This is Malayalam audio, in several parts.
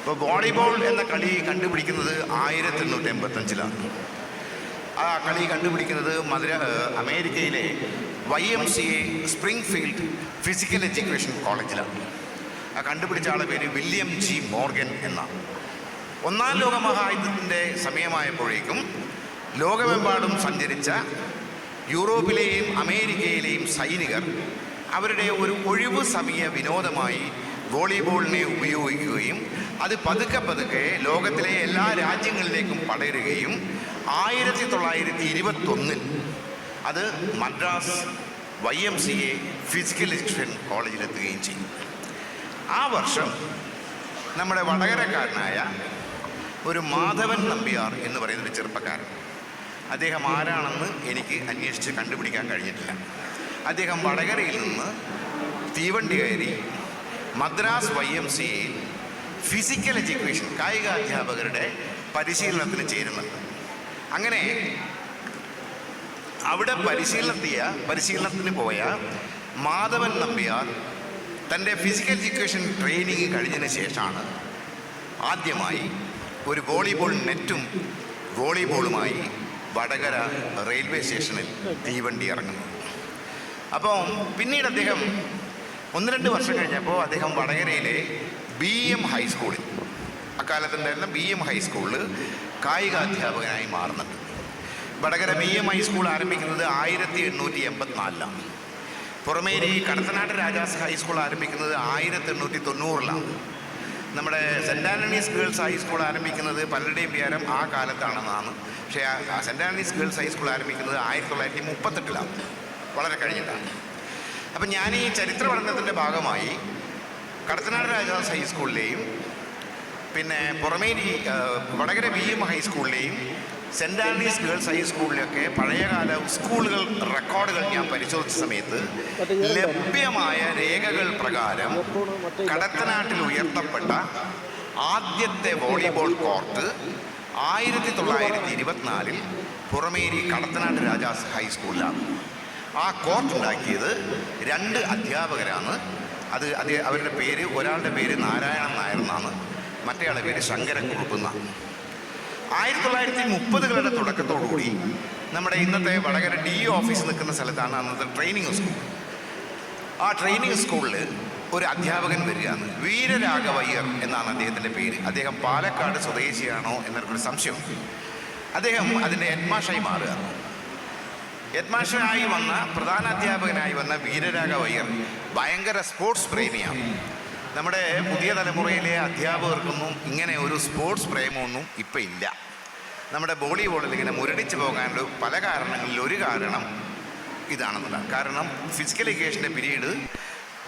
ഇപ്പോൾ വോളിബോൾ എന്ന കളി കണ്ടുപിടിക്കുന്നത് 1885-ലാണ്. ആ കളി കണ്ടുപിടിക്കുന്നത് അമേരിക്കയിലെ YMCA സ്പ്രിംഗ്ഫീൽഡ് ഫിസിക്കൽ എഡ്യൂക്കേഷൻ കോളേജിലാണ്. ആ കണ്ടുപിടിച്ച ആളുടെ പേര് വില്യം ജി മോർഗൻ എന്നാണ്. ഒന്നാം ലോക മഹായുദ്ധത്തിൻ്റെ സമയമായപ്പോഴേക്കും ലോകമെമ്പാടും സഞ്ചരിച്ച യൂറോപ്പിലെയും അമേരിക്കയിലെയും സൈനികർ അവരുടെ ഒരു ഒഴിവു സമയ വിനോദമായി വോളിബോളിനെ ഉപയോഗിക്കുകയും അത് പതുക്കെ ലോകത്തിലെ എല്ലാ രാജ്യങ്ങളിലേക്കും പടരുകയും 1921 അത് മദ്രാസ് YMCA ഫിസിക്കൽ എഡ്യൂക്കേഷൻ കോളേജിലെത്തുകയും ചെയ്യും. ആ വർഷം നമ്മുടെ വടകരക്കാരനായ ഒരു മാധവൻ നമ്പ്യാർ എന്ന് പറയുന്നൊരു ചെറുപ്പക്കാരൻ, അദ്ദേഹം ആരാണെന്ന് എനിക്ക് അന്വേഷിച്ച് കണ്ടുപിടിക്കാൻ കഴിഞ്ഞിട്ടില്ല. അദ്ദേഹം വടകരയിൽ നിന്ന് തീവണ്ടി കയറി മദ്രാസ് YMCA ഫിസിക്കൽ എഡ്യൂക്കേഷൻ കായിക അധ്യാപകരുടെ പരിശീലനത്തിന് ചേരുന്നുണ്ട്. അങ്ങനെ അവിടെ പരിശീലനത്തിന് പോയ മാധവൻ നമ്പ്യാർ തൻ്റെ ഫിസിക്കൽ എഡ്യൂക്കേഷൻ ട്രെയിനിങ് കഴിഞ്ഞതിന് ശേഷമാണ് ആദ്യമായി ഒരു വോളിബോൾ നെറ്റും വോളിബോളുമായി വടകര റെയിൽവേ സ്റ്റേഷനിൽ തീവണ്ടി ഇറങ്ങുന്നത്. അപ്പോൾ പിന്നീട് അദ്ദേഹം 1-2 വർഷം കഴിഞ്ഞപ്പോൾ അദ്ദേഹം വടകരയിലെ BM ഹൈസ്കൂളിൽ, അക്കാലത്തുണ്ടായിരുന്ന BM ഹൈസ്കൂളിൽ കായികാധ്യാപകനായി മാറുന്നുണ്ട്. വടകര BM ഹൈസ്കൂൾ ആരംഭിക്കുന്നത് 1884-ലാണ്. പുറമേരി കടത്തനാട്ട് രാജാസ് ഹൈസ്കൂൾ ആരംഭിക്കുന്നത് 1890-ലാണ്. നമ്മുടെ സെൻറ്റ് ആൻ്റണീസ് ഗേൾസ് ഹൈസ്കൂൾ ആരംഭിക്കുന്നത് പലരുടെയും വിചാരം ആ കാലത്താണെന്നാണ്. പക്ഷേ സെൻറ്റ് ആൻ്റണീസ് ഗേൾസ് ഹൈസ്കൂൾ ആരംഭിക്കുന്നത് 1938-ലാണ്, വളരെ കഴിഞ്ഞിട്ടാണ്. അപ്പം ഞാൻ ഈ ചരിത്ര പഠനത്തിൻ്റെ ഭാഗമായി കടത്തനാട് രാജാസ് ഹൈസ്കൂളിലെയും പിന്നെ പുറമേരി വടകര BM ഹൈസ്കൂളിലെയും സെൻറ്റ് ആൻ്റണീസ് ഗേൾസ് ഹൈസ്കൂളിലൊക്കെ പഴയകാല സ്കൂളുകൾ റെക്കോർഡുകൾ ഞാൻ പരിശോധിച്ച സമയത്ത് ലഭ്യമായ രേഖകൾ പ്രകാരം കടത്തനാട്ടിൽ ഉയർത്തപ്പെട്ട ആദ്യത്തെ വോളിബോൾ കോർട്ട് 1924 പുറമേരി കടത്തനാട്ട് രാജാസ് ഹൈസ്കൂളിലാണ്. ആ കോർട്ട് ഉണ്ടാക്കിയത് 2 അധ്യാപകരാണ്. അവരുടെ പേര്, ഒരാളുടെ പേര് നാരായണൻ നായർ എന്നാണ്, മറ്റേയാളുടെ പേര് ശങ്കരക്കുറുപ്പ് എന്നാണ്. 1930-കളുടെ തുടക്കത്തോടുകൂടി നമ്മുടെ ഇന്നത്തെ വടകര DE ഓഫീസ് നിൽക്കുന്ന സ്ഥലത്താണ് അന്നത്തെ ട്രെയിനിങ് സ്കൂൾ. ആ ട്രെയിനിങ് സ്കൂളിൽ ഒരു അധ്യാപകൻ വരികയാണ്. വീരരാഘവയ്യർ എന്നാണ് അദ്ദേഹത്തിൻ്റെ പേര്. അദ്ദേഹം പാലക്കാട് സ്വദേശിയാണോ എന്നൊരു സംശയം. അദ്ദേഹം അതിൻ്റെ ഹെഡ്മാഷായി മാറുകയാണ്. ഹെഡ്മാഷായി വന്ന പ്രധാനാധ്യാപകനായി വന്ന വീരരാഘവയ്യർ ഭയങ്കര സ്പോർട്സ് പ്രേമിയാണ്. നമ്മുടെ പുതിയ തലമുറയിലെ അധ്യാപകർക്കൊന്നും ഇങ്ങനെ ഒരു സ്പോർട്സ് പ്രേമമൊന്നും ഇപ്പം ഇല്ല. നമ്മുടെ വോളിബോളിൽ ഇങ്ങനെ മുരടിച്ച് പോകാനുള്ള പല കാരണങ്ങളിൽ ഒരു കാരണം ഇതാണെന്നുള്ളതാണ്. കാരണം ഫിസിക്കൽ എഡ്യൂക്കേഷൻ്റെ പീരീഡ്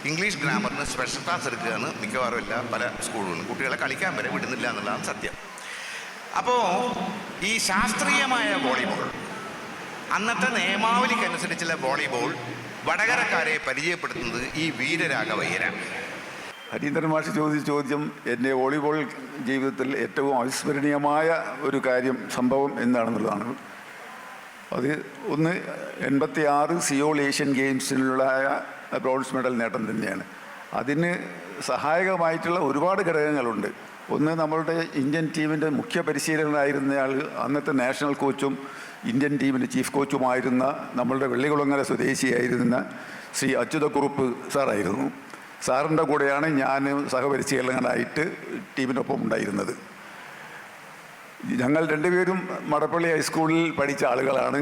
ഇംഗ്ലീഷ് ഗ്രാമറിന് സ്പെഷ്യൽ ക്ലാസ് എടുക്കുകയാണ് മിക്കവാറും എല്ലാ പല സ്കൂളുകളും. കുട്ടികളെ കളിക്കാൻ വരെ വിടുന്നില്ല എന്നുള്ളതാണ് സത്യം. അപ്പോൾ ഈ ശാസ്ത്രീയമായ വോളിബോൾ, അന്നത്തെ നിയമാവലിക്കനുസരിച്ചുള്ള വോളിബോൾ വടകരക്കാരെ പരിചയപ്പെടുത്തുന്നത് ഈ വീരരാഘവയ്യരാണ്. ഹരീന്ദ്രൻ മാഷ് ചോദിച്ച ചോദ്യം എൻ്റെ വോളിബോൾ ജീവിതത്തിൽ ഏറ്റവും അവിസ്മരണീയമായ ഒരു സംഭവം എന്താണെന്നുള്ളതാണ്. അത് 86 സിയോൾ ഏഷ്യൻ ഗെയിംസിലുള്ള ബ്രോൺസ് മെഡൽ നേട്ടം തന്നെയാണ്. അതിന് സഹായകമായിട്ടുള്ള ഒരുപാട് ഘടകങ്ങളുണ്ട്. ഒന്ന്, നമ്മളുടെ ഇന്ത്യൻ ടീമിൻ്റെ മുഖ്യ പരിശീലകനായിരുന്നയാൾ അന്നത്തെ നാഷണൽ കോച്ചും ഇന്ത്യൻ ടീമിൻ്റെ ചീഫ് കോച്ചുമായിരുന്ന നമ്മളുടെ വെള്ളികുളങ്ങര സ്വദേശിയായിരുന്ന ശ്രീ അച്യുതക്കുറുപ്പ് സാറായിരുന്നു. സാറിൻ്റെ കൂടെയാണ് ഞാൻ സഹപരിശീലകനായിട്ട് ടീമിനൊപ്പം ഉണ്ടായിരുന്നത്. ഞങ്ങൾ 2 പേരും മടപ്പള്ളി ഹൈസ്കൂളിൽ പഠിച്ച ആളുകളാണ്.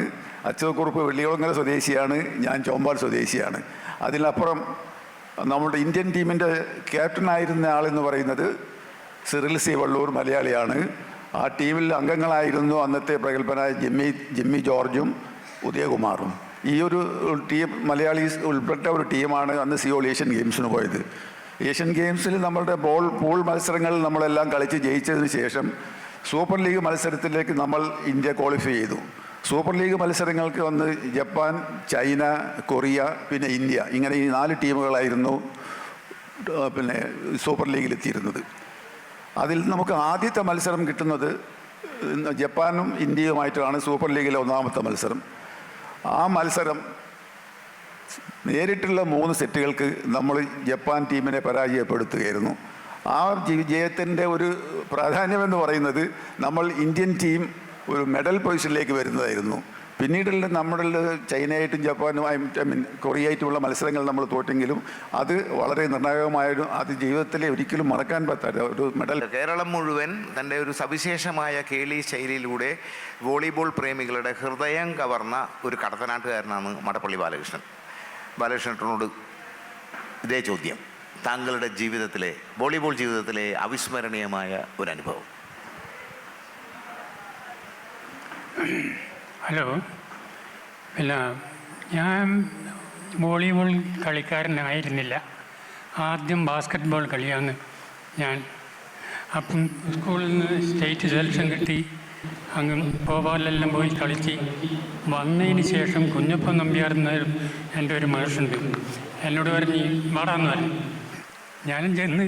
അച്യുതക്കുറുപ്പ് വെള്ളികുളങ്ങര സ്വദേശിയാണ്, ഞാൻ ചോമ്പാൽ സ്വദേശിയാണ്. അതിനപ്പുറം നമ്മുടെ ഇന്ത്യൻ ടീമിൻ്റെ ക്യാപ്റ്റനായിരുന്ന ആളെന്ന് പറയുന്നത് സിറിൽ സി വള്ളൂർ, മലയാളിയാണ്. ആ ടീമിൽ അംഗങ്ങളായിരുന്നു അന്നത്തെ പ്രഗത്ഭനായ ജിമ്മി ജോർജും ഉദയകുമാറും. ഈ ഒരു ടീം മലയാളീസ് ഉൾപ്പെട്ട ഒരു ടീമാണ് അന്ന് സിയോൾ ഏഷ്യൻ ഗെയിംസിന് പോയത്. ഏഷ്യൻ ഗെയിംസിൽ നമ്മളുടെ പൂൾ മത്സരങ്ങൾ നമ്മളെല്ലാം കളിച്ച് ജയിച്ചതിന് ശേഷം സൂപ്പർ ലീഗ് മത്സരത്തിലേക്ക് ഇന്ത്യ ക്വാളിഫൈ ചെയ്തു. സൂപ്പർ ലീഗ് മത്സരങ്ങൾക്ക് വന്ന് ജപ്പാൻ, ചൈന, കൊറിയ, പിന്നെ ഇന്ത്യ, ഇങ്ങനെ ഈ 4 ടീമുകളായിരുന്നു സൂപ്പർ ലീഗിലെത്തിയിരുന്നത്. അതിൽ നമുക്ക് ആദ്യത്തെ മത്സരം കിട്ടുന്നത് ജപ്പാനും ഇന്ത്യയുമായിട്ടാണ്. സൂപ്പർ ലീഗിലെ 1ാമത്തെ മത്സരം. ആ മത്സരം നേരിട്ടുള്ള 3 സെറ്റുകൾക്ക് നമ്മൾ ജപ്പാൻ ടീമിനെ പരാജയപ്പെടുത്തുകയായിരുന്നു. ആ വിജയത്തിൻ്റെ ഒരു പ്രാധാന്യമെന്ന് പറയുന്നത് നമ്മൾ ഇന്ത്യൻ ടീം ഒരു മെഡൽ പൊസിഷനിലേക്ക് വരുന്നതായിരുന്നു. പിന്നീടുള്ള നമ്മുടെ ചൈനയായിട്ടും ജപ്പാനുമായിട്ടും കൊറിയയായിട്ടുമുള്ള മത്സരങ്ങൾ നമ്മൾ തോറ്റെങ്കിലും അത് വളരെ നിർണായകമായൊരു അത് ജീവിതത്തിലെ ഒരിക്കലും മറക്കാൻ പറ്റാത്ത ഒരു മെഡൽ. കേരളം മുഴുവൻ തൻ്റെ ഒരു സവിശേഷമായ കേളി ശൈലിയിലൂടെ വോളിബോൾ പ്രേമികളുടെ ഹൃദയം കവർന്ന ഒരു കടത്തനാട്ടുകാരനാണ് മടപ്പള്ളി ബാലകൃഷ്ണൻ. ബാലകൃഷ്ണനോട് ഇതേ ചോദ്യം, താങ്കളുടെ ജീവിതത്തിലെ വോളിബോൾ ജീവിതത്തിലെ അവിസ്മരണീയമായ ഒരു അനുഭവം. ഹലോ, പിന്നെ ഞാൻ വോളിബോൾ കളിക്കാരനായിരുന്നില്ല. ആദ്യം ബാസ്ക്കറ്റ് ബോൾ കളിയാണ് ഞാൻ. അപ്പം സ്കൂളിൽ നിന്ന് സ്റ്റേറ്റ് സെലക്ഷൻ കിട്ടി. അങ്ങ് ഭോപ്പാലിലെല്ലാം പോയി കളിച്ച് വന്നതിന് ശേഷം കുഞ്ഞപ്പൻ നമ്പ്യാർന്ന എൻ്റെ ഒരു മാഷുണ്ട്. എന്നോട് പറഞ്ഞ് വാടാന്ന് പറഞ്ഞു. ഞാനും ചെന്ന്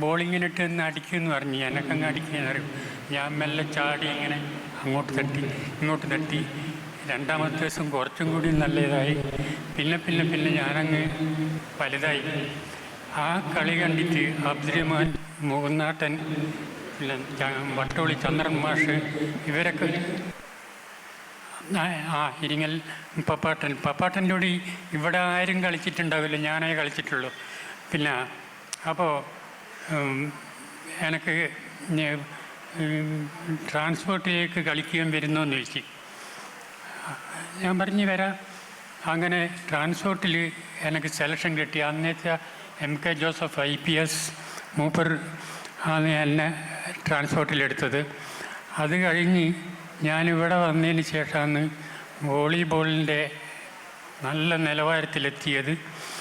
ബോളിങ്ങിനിട്ട് ഒന്ന് അടിക്കുമെന്ന് പറഞ്ഞു. എനക്കങ്ങ് അടിക്കുകയെന്ന് അറിയും. ഞാൻ മെല്ലെ ചാടി ഇങ്ങനെ അങ്ങോട്ട് തട്ടി ഇങ്ങോട്ട് തട്ടി. രണ്ടാമത്തെ ദിവസം കുറച്ചും കൂടി നല്ലതായി. പിന്നെ ഞാനങ്ങ് വലുതായി. ആ കളി കണ്ടിട്ട് അബ്ദുറഹ്മാൻ, മുകുന്നാട്ടൻ, പിന്നെ വട്ടോളി ചന്ദ്രൻ മാഷ്, ഇവരൊക്കെ ഇരിങ്ങൽ പപ്പാട്ടൻ്റെ കൂടി ഇവിടെ ആരും കളിച്ചിട്ടുണ്ടാവില്ല, ഞാനേ കളിച്ചിട്ടുള്ളൂ. പിന്നെ അപ്പോൾ എനിക്ക് ട്രാൻസ്പോർട്ടിലേക്ക് കളിക്കാൻ വരുന്നോന്ന് ചോദിച്ചു. ഞാൻ പറഞ്ഞു വരാം. അങ്ങനെ ട്രാൻസ്പോർട്ടിൽ എനിക്ക് സെലക്ഷൻ കിട്ടി. അന്നേച്ച MK ജോസഫ് IPS മൂപ്പർ ആണ് എന്നെ ട്രാൻസ്പോർട്ടിലെടുത്തത്. അത് കഴിഞ്ഞ് ഞാനിവിടെ വന്നതിന് ശേഷമാണ് വോളിബോളിൻ്റെ നല്ല നിലവാരത്തിലെത്തിയത്.